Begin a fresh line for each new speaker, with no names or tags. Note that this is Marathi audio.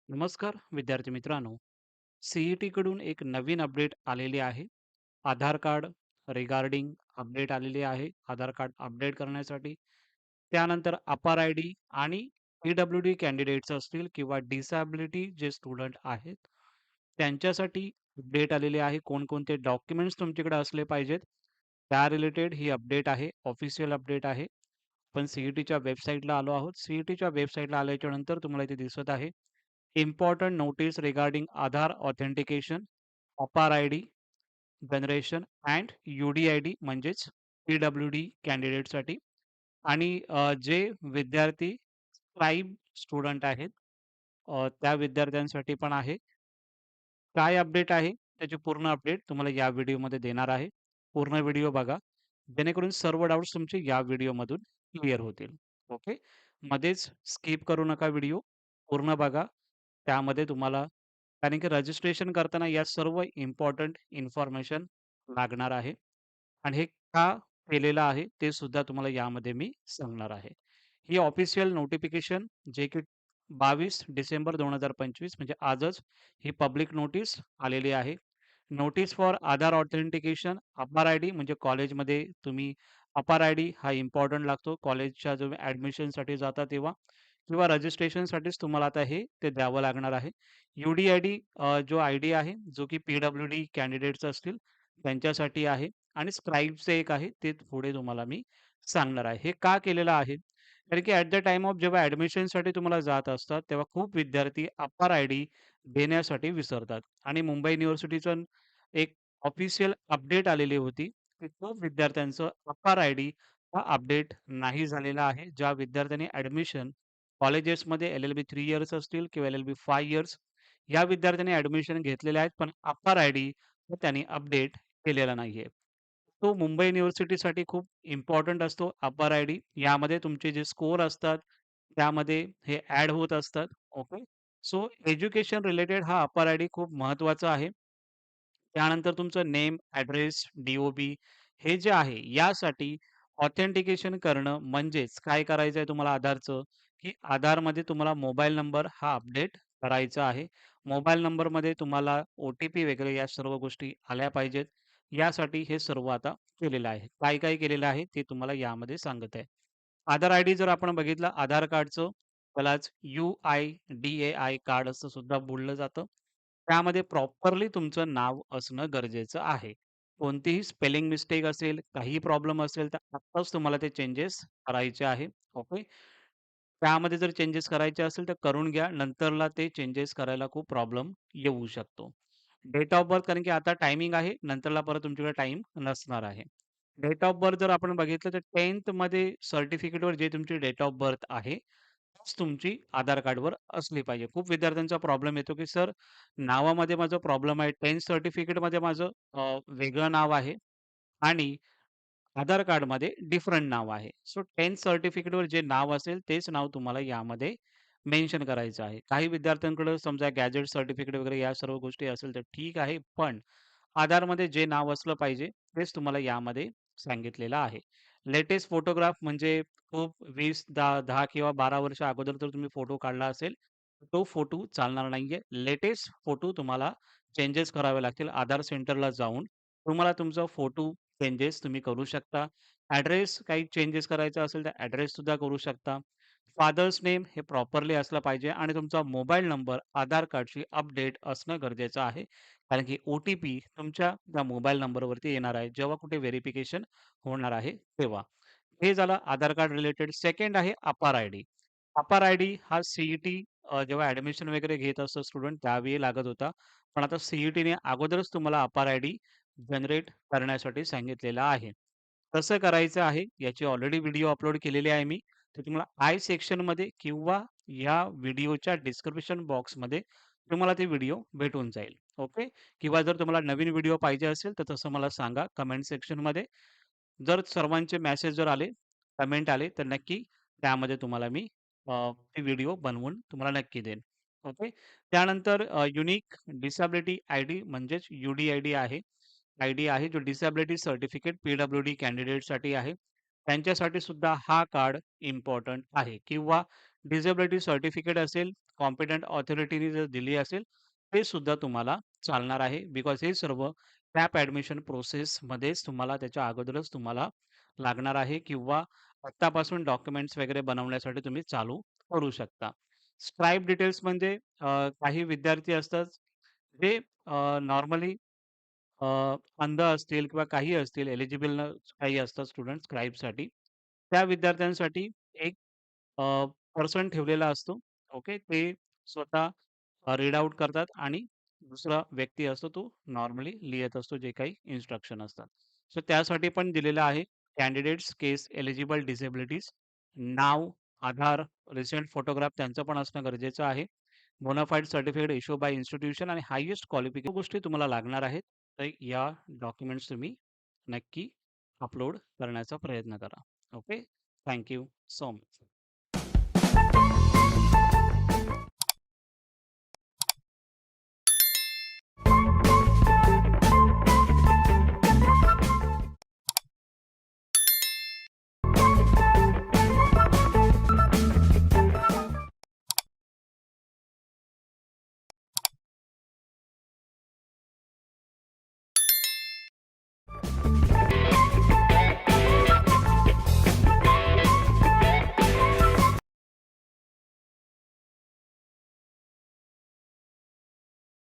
नमस्कार विद्यार्थी मित्रांनो. सीईटी कडून एक नवीन अपडेट आलेली आहे. आधार कार्ड रिगार्डिंग अपडेट आलेली आहे. आधार कार्ड अपडेट करण्यासाठी. त्यानंतर अपार आय-डी आणि पी-डब्ल्यू-डी कॅन्डिडेट्स असतील किंवा डिसॅबिलिटी जे स्टुडंट आहेत, त्यांच्यासाठी अपडेट आलेली आहे. कोणकोणते डॉक्युमेंट्स तुमच्याकडे असले पाहिजेत, त्या रिलेटेड ही अपडेट आहे. ऑफिशियल अपडेट आहे. आपण सीईटीच्या वेबसाईटला आलो आहोत. सीईटीच्या वेबसाईटला आल्याच्यानंतर तुम्हाला इथे दिसत आहे इम्पोर्टंट नोटीस रिगार्डिंग आधार ऑथेंटिकेशन, अपार आय-डी जनरेशन अँड यू-डी-आय-डी म्हणजेच पी-डब्ल्यू-डी कॅन्डिडेटसाठी आणि जे विद्यार्थी स्क्राईब स्टुडंट आहेत त्या विद्यार्थ्यांसाठी पण आहे. काय अपडेट आहे त्याची पूर्ण अपडेट तुम्हाला या व्हिडिओमध्ये देणार आहे. पूर्ण व्हिडिओ बघा. जेणेकरून सर्व डाउट्स तुमचे या व्हिडिओमधून क्लिअर होतील. ओके. मध्येच स्किप करू नका व्हिडिओ. पूर्ण बघा. त्यामध्ये तुम्हाला कारण की रजिस्ट्रेशन करताना या सर्व इम्पोर्टंट इन्फॉर्मेशन लागणार आहे आणि हे का केलेलं आहे ते सुद्धा तुम्हाला यामध्ये मी सांगणार आहे. ही ऑफिशियल नोटिफिकेशन जे की 22 डिसेंबर 2025 म्हणजे आजच ही पब्लिक नोटीस आलेली आहे. नोटीस फॉर आधार ऑथेंटिकेशन अपार आय-डी म्हणजे कॉलेजमध्ये तुम्ही अपार आय-डी हा इम्पोर्टंट लागतो. कॉलेजच्या तुम्ही ॲडमिशनसाठी जाता तेव्हा किंवा रजिस्ट्रेशनसाठीच तुम्हाला आता हे ते द्यावं लागणार आहे. यू-डी-आय-डी जो आय-डी आहे, जो की पी-डब्ल्यू-डी कॅन्डिडेट्स असतील त्यांच्यासाठी आहे आणि स्क्राईबचं एक आहे, ते पुढे तुम्हाला मी सांगणार आहे. हे का केलेलं आहे? कारण की ॲट द टाईम ऑफ जेव्हा ॲडमिशनसाठी तुम्हाला जात असतात, तेव्हा खूप विद्यार्थी अपार आय-डी देण्यासाठी विसरतात आणि मुंबई युनिव्हर्सिटीचं एक ऑफिशियल अपडेट आलेली होती, की खूप विद्यार्थ्यांचं अपार आय-डी हा अपडेट नाही झालेला आहे. ज्या विद्यार्थ्यांनी ॲडमिशन कॉलेजेसमध्ये एल-एल-बी 3 इयर्स असतील किंवा एल-एल-बी 5 इयर्स या विद्यार्थ्यांनी ॲडमिशन घेतलेले आहेत, पण अपार आय-डी त्यांनी अपडेट केलेला नाहीये. तो मुंबई युनिव्हर्सिटीसाठी खूप इम्पोर्टंट असतो अपार आय-डी. यामध्ये तुमचे जे स्कोर असतात, त्यामध्ये हे ॲड होत असतात. ओके. सो एज्युकेशन रिलेटेड हा अपार आय-डी खूप महत्त्वाचा आहे. त्यानंतर तुमचं नेम, ॲड्रेस, डी-ओ-बी हे जे आहे यासाठी ऑथेंटिकेशन करणं म्हणजेच काय करायचं आहे तुम्हाला आधारचं, की आधारमध्ये तुम्हाला मोबाईल नंबर हा अपडेट करायचा आहे. मोबाईल नंबरमध्ये तुम्हाला ओ-टी-पी वगैरे या सर्व गोष्टी आल्या पाहिजेत. यासाठी हे सर्व आता केलेलं आहे. काय-काय केलेलं आहे ते तुम्हाला यामध्ये सांगत आहे. आधार आय-डी जर आपण बघितलं आधार कार्डचं त्यालाच यू-आय-डी-ए-आय कार्ड असं सुद्धा बोललं जातं. त्यामध्ये प्रॉपरली तुमचं नाव असणं गरजेचं आहे. कोणतीही स्पेलिंग मिस्टेक असेल, काही प्रॉब्लेम असेल, तर आत्ताच तुम्हाला ते चेंजेस करायचे आहे. ओके. त्यामध्ये जर चेंजेस करायचे असेल, तर करून घ्या. नंतरला ते चेंजेस करायला खूप प्रॉब्लेम येऊ शकतो. डेट ऑफ बर्थ कारण की आता टायमिंग आहे, नंतरला परत तुमच्याकडे टाईम नसणार आहे. डेट ऑफ बर्थ जर आपण बघितलं, तर 10th मध्ये सर्टिफिकेटवर जे तुमची डेट ऑफ बर्थ आहे, तीच तुमची आधार कार्डवर असली पाहिजे. खूप विद्यार्थ्यांचा प्रॉब्लेम येतो, की सर नावामध्ये माझा प्रॉब्लेम आहे. 10th सर्टिफिकेटमध्ये माझं वेगळं नाव आहे आणि आधार कार्डमध्ये डिफरंट नाव आहे. सो 10th सर्टिफिकेटवर जे नाव असेल तेच नाव तुम्हाला यामध्ये मेन्शन करायचं आहे. काही विद्यार्थ्यांकडे समजा गॅझेट सर्टिफिकेट वगैरे या सर्व गोष्टी असेल तर ठीक आहे. पण आधारमध्ये जे नाव असलं पाहिजे तेच तुम्हाला यामध्ये सांगितलेलं आहे. लेटेस्ट फोटोग्राफ म्हणजे खूप 20, 10 किंवा 12 वर्ष अगोदर जर तुम्ही फोटो काढला असेल, तो फोटो चालणार नाहीये. लेटेस्ट फोटो तुम्हाला चेंजेस करावे लागतील. आधार सेंटरला जाऊन तुम्हाला तुमचा फोटो चेंजेस तुम्ही करू शकता. ॲड्रेस काही चेंजेस करायचा असेल तर ॲड्रेस सुद्धा करू शकता. फादर्स नेम हे प्रॉपरली असलं पाहिजे आणि तुमचा मोबाईल नंबर आधार कार्डशी अपडेट असणं गरजेचं आहे. कारण की ओ-टी-पी तुमच्या त्या मोबाईल नंबरवरती येणार आहे, जेव्हा कुठे व्हेरिफिकेशन होणार आहे तेव्हा. हे झालं आधार कार्ड रिलेटेड. सेकंड आहे अपार आय-डी. अपार आय-डी हा सी जेव्हा ॲडमिशन वगैरे घेत असतो स्टुडंट त्यावेळी लागत होता. पण आता सी-ई-टीने अगोदरच तुम्हाला अपार आय-डी जनरेट करण्यासाठी सांगितलेलं आहे. कसं करायचं आहे याची ऑलरेडी व्हिडिओ अपलोड केलेली आहे मी. तर तुम्हाला आय सेक्शनमध्ये किंवा या व्हिडिओच्या डिस्क्रिप्शन बॉक्समध्ये तुम्हाला ते व्हिडिओ भेटून जाईल. ओके. किंवा जर तुम्हाला नवीन व्हिडिओ पाहिजे असेल तर तसं मला सांगा कमेंट सेक्शनमध्ये. जर सर्वांचे मेसेज जर आले, कमेंट आले, तर नक्की त्यामध्ये तुम्हाला मी ते व्हिडिओ बनवून तुम्हाला नक्की देईन. ओके. त्यानंतर युनिक डिसेबिलिटी आय-डी म्हणजेच यू-डी-आय-डी आहे. आय-डी आहे जो डिसेबिलिटी सर्टिफिकेट पी-डब्ल्यू-डी कॅन्डिडेटसाठी आहे. त्यांच्यासाठी सुद्धा हा कार्ड इम्पोर्टंट आहे किंवा डिसेबिलिटी सर्टिफिकेट असेल कॉम्पिटंट ऑथॉरिटीने जर दिली असेल, ते सुद्धा तुम्हाला चालणार आहे. बिकॉज हे सर्व टॅप ॲडमिशन प्रोसेसमध्येच तुम्हाला त्याच्या अगोदरच तुम्हाला लागणार आहे किंवा आत्तापासून डॉक्युमेंट्स वगैरे बनवण्यासाठी तुम्ही चालू करू शकता. स्ट्राइप डिटेल्स म्हणजे काही विद्यार्थी असतात, जे नॉर्मली अंध असतील किंवा काही असतील एलिजिबल काही असतात स्टुडंट स्क्राईबसाठी. त्या विद्यार्थ्यांसाठी एक पर्सन ठेवलेला असतो. ओके. ते स्वतः रीड आउट करतात आणि दुसरा व्यक्ती असतो तो नॉर्मली लिहत असतो जे काही इन्स्ट्रक्शन असतात. सो त्यासाठी पण दिलेलं आहे कॅन्डिडेट्स केस एलिजिबल डिसेबिलिटीज नाव, आधार, रिसेंट फोटोग्राफ त्यांचं पण असणं गरजेचं आहे. Bonafide certificate issue bye institution आणि हायेस्ट क्वालिफिकेशन गोष्टी तुम्हाला लागणार आहेत. तर या डॉक्युमेंट्स तुम्ही नक्की अपलोड करण्याचा प्रयत्न करा. ओके. Thank so much.